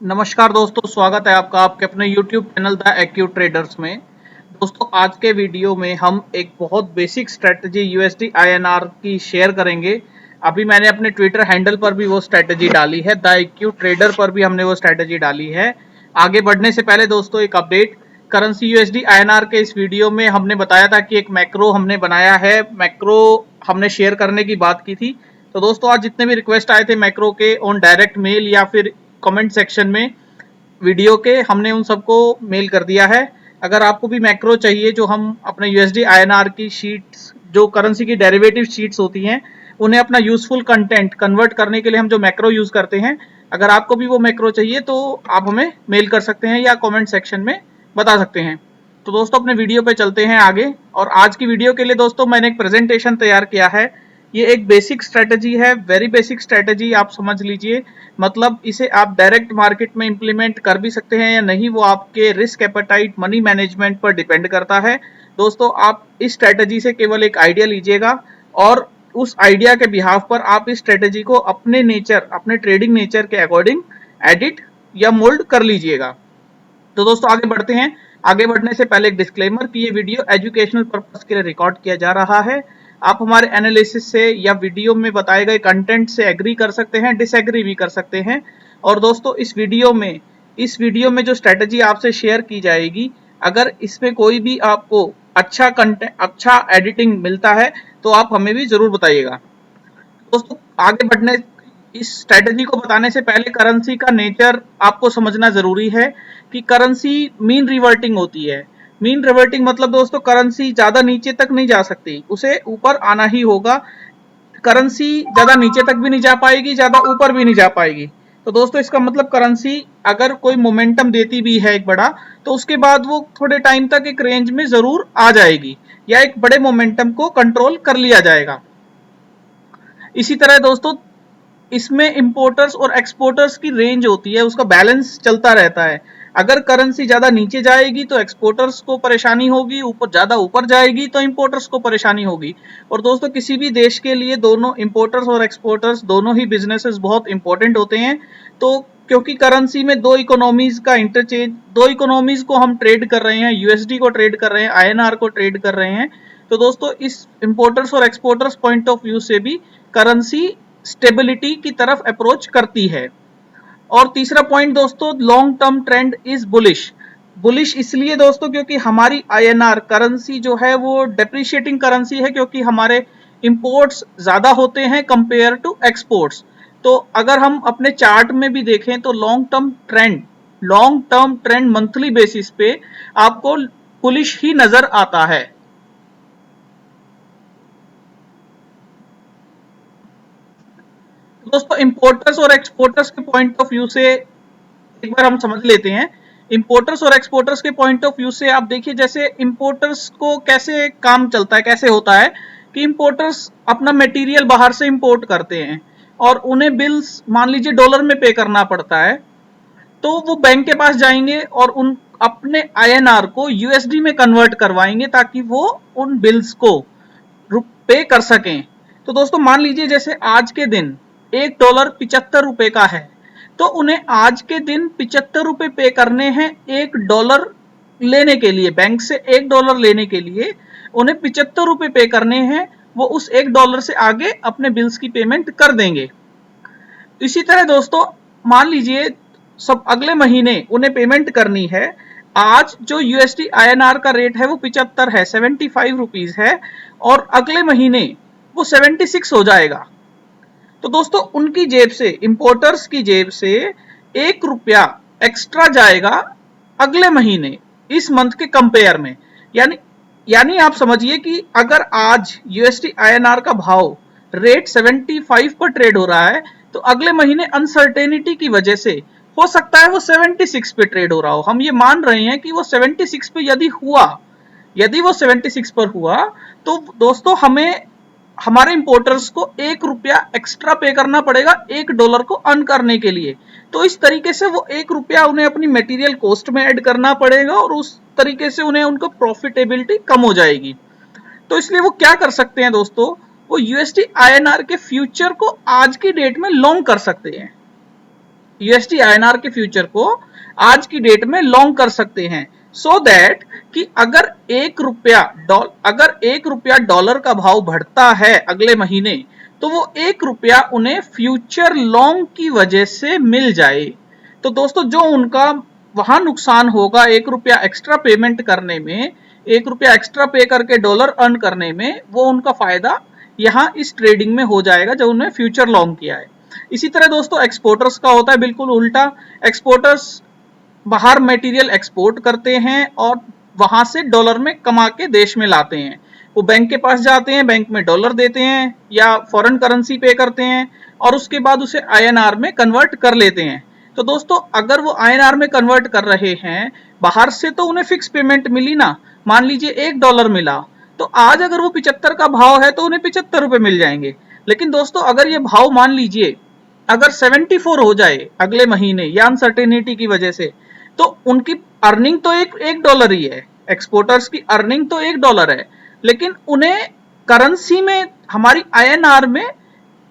नमस्कार दोस्तों, स्वागत है आपका आपके अपने YouTube channel the AQ traders में। दोस्तों, आज के वीडियो में हम एक बहुत बेसिक स्ट्रेटजी यूएसडी आईएनआर की शेयर करेंगे। अभी मैंने अपने ट्विटर हैंडल पर भी वो स्ट्रेटजी डाली है, द एक्यू ट्रेडर पर भी हमने वो स्ट्रेटजी डाली है। आगे बढ़ने से पहले दोस्तों एक अपडेट, करेंसी यूएसडी आईएनआर के इस वीडियो में हमने बताया था कि एक मैक्रो हमने बनाया है, मैक्रो हमने शेयर करने की बात की थी। तो दोस्तों आज जितने भी रिक्वेस्ट आए थे मैक्रो के ऑन डायरेक्ट मेल या फिर कमेंट सेक्शन में वीडियो के, हमने उन सबको मेल कर दिया है। अगर आपको भी मैक्रो चाहिए, जो हम अपने यूएसडी आईएनआर की शीट्स, जो करेंसी की डेरिवेटिव शीट्स होती हैं, उन्हें अपना यूजफुल कंटेंट कन्वर्ट करने के लिए हम जो मैक्रो यूज करते हैं, अगर आपको भी वो मैक्रो चाहिए तो आप हमें मेल कर सकते हैं या कमेंट सेक्शन में बता सकते हैं। तो दोस्तों अपने वीडियो पे चलते हैं आगे। और आज की वीडियो के लिए दोस्तों मैंने एक प्रेजेंटेशन तैयार किया है। ये एक बेसिक स्ट्रेटजी है, वेरी बेसिक स्ट्रेटजी आप समझ लीजिए। मतलब इसे आप डायरेक्ट मार्केट में इंप्लीमेंट कर भी सकते हैं या नहीं, वो आपके रिस्क एपेटाइट, मनी मैनेजमेंट पर डिपेंड करता है। दोस्तों आप इस स्ट्रेटजी से केवल एक आइडिया लीजिएगा और उस आइडिया के बिहाफ पर आप इस स्ट्रेटजी को अपने नेचर, अपने ट्रेडिंग नेचर के अकॉर्डिंग एडिट या मोल्ड कर लीजिएगा। तो दोस्तों आगे बढ़ते हैं। आगे बढ़ने से पहले एक डिस्क्लेमर कि ये वीडियो एजुकेशनल पर्पस के लिए रिकॉर्ड किया जा रहा है। आप हमारे एनालिसिस से या वीडियो में बताए गए कंटेंट से एग्री कर सकते हैं, डिसएग्री भी कर सकते हैं। और दोस्तों इस वीडियो में जो स्ट्रेटजी आपसे शेयर की जाएगी, अगर इसमें कोई भी आपको अच्छा कंटेंट, अच्छा एडिटिंग मिलता है तो आप हमें भी जरूर बताइएगा। दोस्तों आगे बढ़ने, इस स्ट्रेटजी को बताने से पहले करेंसी का नेचर आपको समझना जरूरी है कि करेंसी मीन रिवर्टिंग होती है। मीन रिवर्टिंग मतलब दोस्तों करेंसी ज्यादा नीचे तक नहीं जा सकती, उसे ऊपर आना ही होगा। करेंसी ज्यादा नीचे तक भी नहीं जा पाएगी, ज्यादा ऊपर भी नहीं जा पाएगी। तो दोस्तों इसका मतलब करेंसी अगर कोई मोमेंटम देती भी है एक बड़ा, तो उसके बाद वो थोड़े टाइम तक एक रेंज में जरूर आ जाएगी या एक बड़े मोमेंटम को कंट्रोल कर लिया जाएगा। इसी तरह दोस्तों इसमें इंपोर्टर्स और एक्सपोर्टर्स की रेंज होती है, उसका बैलेंस चलता रहता है। अगर करेंसी ज्यादा नीचे जाएगी तो एक्सपोर्टर्स को परेशानी होगी, ऊपर ज्यादा ऊपर जाएगी तो इंपोर्टर्स को परेशानी होगी। और दोस्तों किसी भी देश के लिए दोनों इंपोर्टर्स और एक्सपोर्टर्स दोनों ही बिजनेसेस बहुत इंपॉर्टेंट होते हैं। तो क्योंकि करेंसी में दो इकोनॉमीज का इंटरचेंज, दो इकोनॉमीज को हम ट्रेड कर रहे हैं, यूएसडी को ट्रेड कर रहे हैं, आईएनआर को ट्रेड कर रहे हैं। तो दोस्तों इस इंपोर्टर्स और एक्सपोर्टर्स पॉइंट ऑफ व्यू से भी करेंसी स्टेबिलिटी की तरफ अप्रोच करती है। और तीसरा पॉइंट दोस्तों, long term trend is bullish. Bullish इसलिए दोस्तों क्योंकि हमारी आईएनआर करेंसी जो है वो डेप्रिशिएटिंग करेंसी है, क्योंकि हमारे इंपोर्ट्स ज्यादा होते हैं कंपेयर टू एक्सपोर्ट्स। तो अगर हम अपने चार्ट में भी देखें तो long term trend monthly basis पे आपको बुलिश ही नजर आता है। दोस्तों इंपोर्टर्स और एक्सपोर्टर्स के पॉइंट ऑफ व्यू से एक बार हम समझ लेते हैं। इंपोर्टर्स और एक्सपोर्टर्स के पॉइंट ऑफ व्यू से आप देखिए, जैसे इंपोर्टर्स को कैसे काम चलता है, कैसे होता है कि इंपोर्टर्स अपना मटेरियल बाहर से इंपोर्ट करते हैं और उन्हें बिल्स मान लीजिए डॉलर में पे करना पड़ता है। तो वो बैंक के पास जाएंगे और उन अपने आईएनआर को यूएसडी में कन्वर्ट करवाएंगे ताकि वो उन बिल्स को पे कर सकें। तो दोस्तों मान लीजिए जैसे आज के दिन $1 $75 का है, तो उन्हें आज के दिन $75 पे करने हैं। $1 लेने के लिए, बैंक से $1 लेने के लिए उन्हें $75 पे करने हैं। वो उस $1 से आगे अपने बिल्स की पेमेंट कर देंगे। इसी तरह दोस्तों मान लीजिए सब अगले महीने उन्हें पेमेंट करनी है। आज जो यूएसडी आईएनआर का रेट है वो 75 है, 75 रुपीज है, और अगले महीने वो 76 हो जाएगा। तो दोस्तों उनकी जेब से, इंपोर्टर्स की जेब से ₹1 एक्स्ट्रा जाएगा अगले महीने, इस मंथ के कंपेयर में। यानी आप समझिए कि अगर आज यूएसडी आईएनआर का भाव रेट 75 पर ट्रेड हो रहा है, तो अगले महीने अनसर्टेनिटी की वजह से हो सकता है वो 76 पे ट्रेड हो रहा हो। हम ये मान रहे हैं कि वो 76 पे यदि वो 76 पर हुआ, तो दोस्तों हमें हमारे इंपोर्टर्स को ₹1 एक्स्ट्रा पे करना पड़ेगा $1 को अर्न करने के लिए। तो इस तरीके से वो ₹1 उन्हें अपनी मटेरियल कॉस्ट में ऐड करना पड़ेगा और उस तरीके से उन्हें उनको प्रॉफिटेबिलिटी कम हो जाएगी। तो इसलिए वो क्या कर सकते हैं दोस्तों, वो यूएसडी आईएनआर के फ्यूचर को आज की डेट में लॉन्ग कर सकते हैं। यूएसडी आईएनआर के फ्यूचर को आज की डेट में लॉन्ग कर सकते हैं, सो दैट कि अगर एक रुपया डॉलर का भाव बढ़ता है अगले महीने, तो वो 1 रुपया उन्हें फ्यूचर लॉन्ग की वजह से मिल जाए। तो दोस्तों जो उनका वहां नुकसान होगा 1 रुपया एक्स्ट्रा पेमेंट करने में, 1 रुपया एक्स्ट्रा पे करके डॉलर अर्न करने में, वो उनका फायदा यहाँ इस ट्रेडिंग में हो जाएगा जो उन्होंने फ्यूचर लॉन्ग किया है। इसी तरह दोस्तों एक्सपोर्टर्स का होता है बिल्कुल उल्टा। एक्सपोर्टर्स बाहर मटेरियल एक्सपोर्ट करते हैं और वहां से डॉलर में कमा के देश में लाते हैं। वो बैंक के पास जाते हैं, बैंक में डॉलर देते हैं या फॉरेन करेंसी पे करते हैं और उसके बाद उसे आईएनआर में कन्वर्ट कर लेते हैं। तो दोस्तों अगर वो आईएनआर में कन्वर्ट कर रहे हैं, बाहर से तो उन्हें फिक्स पेमेंट मिली ना, मान लीजिए $1 मिला, तो आज अगर वो 75 का भाव है तो उन्हें 75 रुपए मिल जाएंगे। लेकिन दोस्तों अगर ये भाव मान लीजिए अगर 74 हो जाए अगले महीने या अनसर्टेनिटी की वजह से, तो उनकी अर्निंग तो एक डॉलर ही है, एक्सपोर्टर्स की अर्निंग तो $1 है, लेकिन उन्हें करेंसी में हमारी आईएनआर में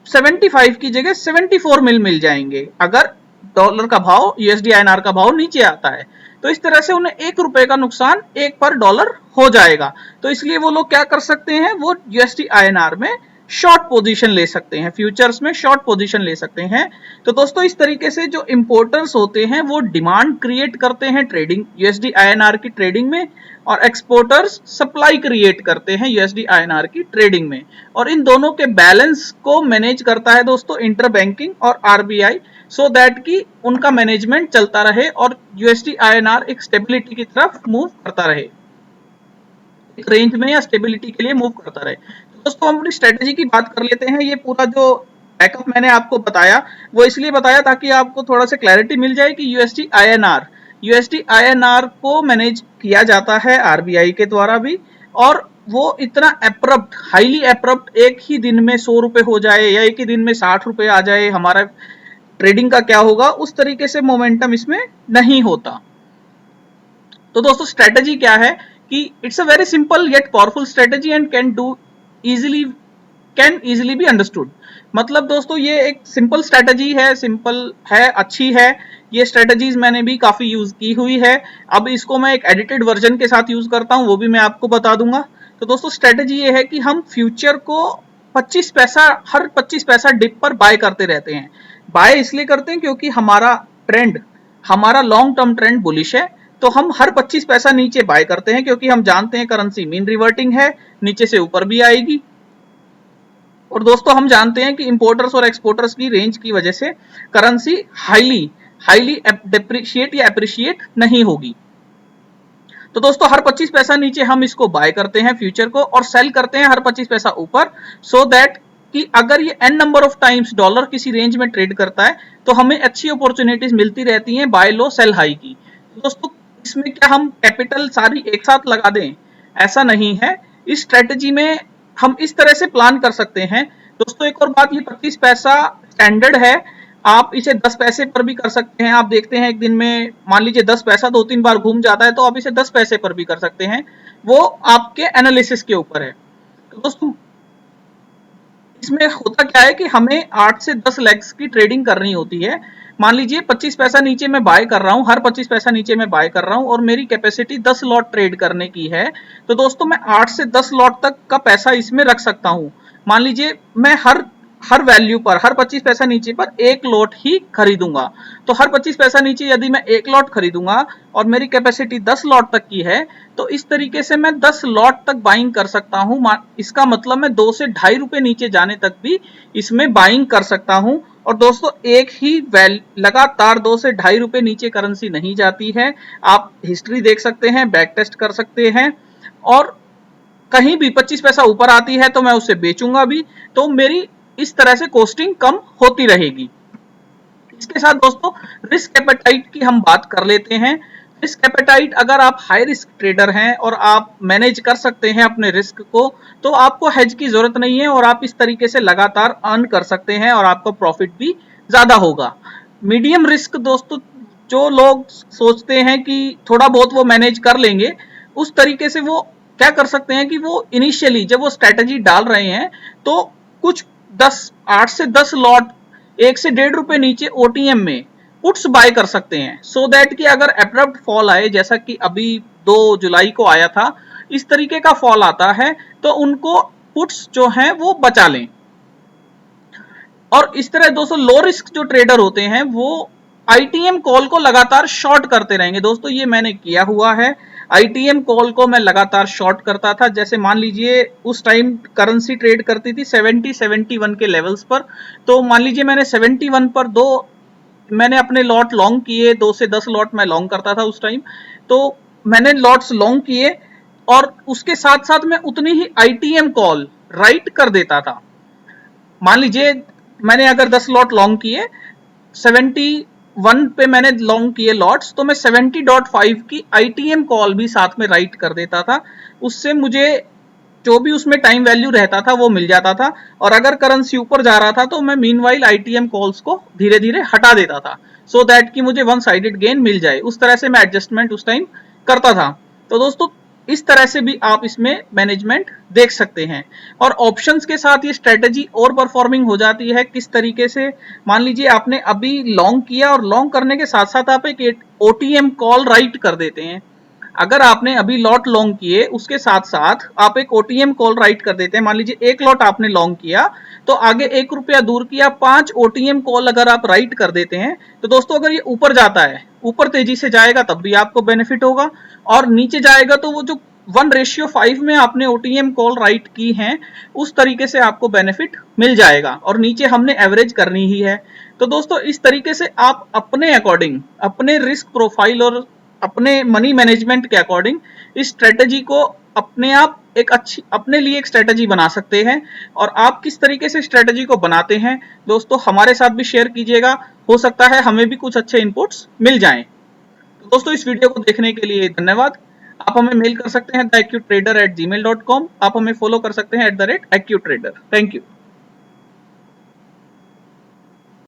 75 की जगह 74 मिल जाएंगे अगर डॉलर का भाव, यूएसडी आईएनआर का भाव नीचे आता है। तो इस तरह से उन्हें 1 रुपए का नुकसान 1 पर डॉलर हो जाएगा। तो इसलिए वो लोग क्या कर सकते हैं, वो यूएसडी आईएनआर में शॉर्ट पोजीशन ले सकते हैं, फ्यूचर्स में शॉर्ट पोजीशन ले सकते हैं। तो दोस्तों इस तरीके से जो इंपोर्टर्स होते हैं वो डिमांड क्रिएट करते हैं ट्रेडिंग यूएसडी आईएनआर की ट्रेडिंग में, और एक्सपोर्टर्स सप्लाई क्रिएट करते हैं यूएसडी आईएनआर की ट्रेडिंग में। और इन दोनों के बैलेंस को मैनेज करता है दोस्तों इंटर बैंकिंग और आरबीआई, सो दैट कि उनका मैनेजमेंट चलता रहे और यूएसडी आईएनआर एक स्टेबिलिटी की तरफ मूव करता रहे, एक रेंज में या स्टेबिलिटी के लिए मूव करता रहे। तो दोस्तों हम अपनी स्ट्रेटेजी की बात कर लेते हैं। ये पूरा जो बैकअप मैंने आपको बताया वो इसलिए बताया ताकि आपको थोड़ा सा क्लैरिटी मिल जाए कि यूएसडी आईएनआर को मैनेज किया जाता है आरबीआई के द्वारा भी, और वो इतना एप्रप्ट, हाईली एप्रप्ट एक ही दिन में 100 रुपए हो जाए या एक ही दिन में 60 रुपए आ जाए, हमारा ट्रेडिंग का क्या होगा, उस तरीके से मोमेंटम इसमें नहीं होता। तो दोस्तों स्ट्रेटेजी क्या है कि it's a very simple yet powerful strategy and can easily be understood. मतलब दोस्तों ये एक सिंपल स्ट्रेटेजी है, सिंपल है, अच्छी है। ये स्ट्रेटेजीज मैंने भी काफी यूज की हुई है। अब इसको मैं एक एडिटेड वर्जन के साथ यूज करता हूं, वो भी मैं आपको बता दूंगा। तो दोस्तों स्ट्रेटेजी ये है कि हम फ्यूचर को 25 पैसा, हर 25 पैसा डिप पर बाय करते रहते हैं। बाय इसलिए करते हैं क्योंकि हमारा लॉन्ग टर्म ट्रेंड बुलिश है, तो हम हर 25 पैसा नीचे बाय करते हैं क्योंकि हम जानते हैं करेंसी मीन रिवर्टिंग है, नीचे से ऊपर भी आएगी। और दोस्तों हम जानते हैं कि इंपोर्टर्स और एक्सपोर्टर्स की रेंज की वजह से करेंसी हाईली डेप्रिशिएट या एप्रिशिएट नहीं होगी। तो दोस्तों हर 25 पैसा नीचे हम इसको बाय करते हैं फ्यूचर को, और सेल करते हैं हर 25 पैसा ऊपर, सो दैट कि अगर ये n number of times dollar किसी रेंज में ट्रेड करता है तो हमें अच्छी अपॉर्चुनिटीज मिलती रहती हैं बाय लो सेल हाई की। तो दोस्तों इसमें क्या हम कैपिटल सारी एक साथ लगा दें, ऐसा नहीं है। इस स्ट्रेटेजी में हम इस तरह से प्लान कर सकते हैं। दोस्तों एक और बात, ये 25 पैसा स्टैंडर्ड है, आप इसे 10 पैसे पर भी कर सकते हैं। आप देखते हैं एक दिन में मान लीजिए 10 पैसा 2-3 बार घूम जाता है, तो आप इसे 10 पैसे पर भी कर सकते हैं, वो आपके एनालिसिस के ऊपर है। तो दोस्तों इसमें होता क्या है कि हमें 8 से 10 लेग्स की ट्रेडिंग करनी होती है। मान लीजिए 25 पैसा नीचे मैं बाय कर रहा हूं, हर 25 पैसा नीचे मैं बाय कर रहा हूं और मेरी कैपेसिटी 10 लॉट ट्रेड करने की है। तो दोस्तों मैं 8 से 10 लॉट तक का पैसा इसमें रख सकता हूं। मान लीजिए मैं हर वैल्यू पर, हर 25 पैसा नीचे पर 1 लॉट ही खरीदूंगा। तो हर 25 पैसा नीचे यदि मैं 1 लॉट खरीदूंगा और मेरी कैपेसिटी 10 लॉट तक की है, तो इस तरीके से मैं 10 लॉट तक बाइंग कर सकता हूं। इसका मतलब मैं 2 से 2.5 रुपए नीचे जाने तक भी इसमें बाइंग कर सकता हूं। और दोस्तों एक ही लगातार 2 से 2.5 रुपए नीचे करेंसी नहीं जाती है। आप हिस्ट्री देख सकते हैं, बैक टेस्ट कर सकते हैं, और कहीं भी 25 पैसा ऊपर आती है तो मैं उसे बेचूंगा भी। तो मेरी इस तरह से कॉस्टिंग कम होती रहेगी। इसके साथ दोस्तों रिस्क एपेटाइट की हम बात कर लेते हैं। रिस्क एपेटाइट, अगर आप हाई रिस्क ट्रेडर हैं और आप मैनेज कर सकते हैं अपने रिस्क को, तो आपको हेज की जरूरत नहीं है और आप इस तरीके से लगातार अर्न कर सकते हैं और आपका प्रॉफिट भी ज्यादा होगा। मीडियम रिस्क दोस्तों, जो लोग सोचते हैं कि थोड़ा बहुत वो मैनेज कर लेंगे, उस तरीके से वो क्या कर सकते हैं कि वो इनिशियली जब वो स्ट्रेटेजी डाल रहे हैं तो कुछ 8 से 10 लॉट 1 से 1.5 रुपए नीचे ओटीएम में पुट्स बाय कर सकते हैं, सो दैट कि अगर एब्रप्ट फॉल आए, जैसा कि अभी 2 जुलाई को आया था, इस तरीके का फॉल आता है तो उनको पुट्स जो हैं वो बचा लें। और इस तरह दोस्तों लो रिस्क जो ट्रेडर होते हैं वो आईटीएम कॉल को लगातार शॉर्ट करते रहेंगे। दोस्तों ये मैंने किया हुआ है, आईटीएम कॉल को मैं लगातार शॉर्ट करता था। जैसे मान लीजिए उस टाइम करेंसी ट्रेड करती थी 70-71 के लेवल्स पर, तो मान लीजिए मैंने 71 पर मैंने अपने लॉट लॉन्ग किए, 2 से 10 लॉट मैं लॉन्ग करता था उस टाइम, तो मैंने लॉट्स लॉन्ग किए और उसके साथ साथ मैं उतनी ही आईटीएम कॉल राइट कर देता था। मान लीजिए मैंने अगर 10 लॉट लॉन्ग किए, 71 पे मैंने लॉन्ग किए लॉट्स, तो मैं 70.5 की आईटीएम कॉल भी साथ में राइट कर देता था। उससे मुझे जो भी उसमें टाइम वैल्यू रहता था वो मिल जाता था, और अगर करेंसी ऊपर जा रहा था तो मैं मीनवाइल आईटीएम कॉल्स को धीरे धीरे हटा देता था, सो दैट कि मुझे वन साइडेड गेन मिल जाए। उस तरह से मैं एडजस्टमेंट उस टाइम करता था। तो दोस्तों इस तरह से भी आप इसमें मैनेजमेंट देख सकते हैं। और ऑप्शंस के साथ ये स्ट्रेटेजी और परफॉर्मिंग हो जाती है। किस तरीके से, मान लीजिए आपने अभी लॉन्ग किया और लॉन्ग करने के साथ साथ आप एक ओटीएम कॉल राइट कर देते हैं। अगर आपने अभी लॉट लॉन्ग किए, उसके साथ साथ आप एक ओटीएम कॉल राइट कर देते हैं, मान लीजिए एक लॉट आपने लॉन्ग किया तो आगे 1 रुपया दूर किया 5 ओटीएम कॉल अगर आप राइट कर देते हैं, तो दोस्तों अगर ये ऊपर जाता है, ऊपर तेजी से जाएगा तब भी आपको बेनिफिट होगा, और नीचे जाएगा तो वो जो 1:5 में आपने ओटीएम कॉल राइट की हैं उस तरीके से आपको बेनिफिट मिल जाएगा, और नीचे हमने एवरेज करनी ही है। तो दोस्तों इस तरीके से आप अपने अकॉर्डिंग, अपने रिस्क प्रोफाइल और अपने मनी मैनेजमेंट के अकॉर्डिंग इस स्ट्रेटेजी को अपने आप एक अच्छी अपने लिए एक स्ट्रेटेजी बना सकते हैं। और आप किस तरीके से स्ट्रेटेजी को बनाते हैं दोस्तों हमारे साथ भी शेयर कीजिएगा, हो सकता है हमें भी कुछ अच्छे इनपुट्स मिल जाएं। तो दोस्तों इस वीडियो को देखने के लिए धन्यवाद। आप हमें मेल कर सकते हैं theaccutrader@gmail.com। आप हमें फॉलो कर सकते हैं @accutrader। Thank you.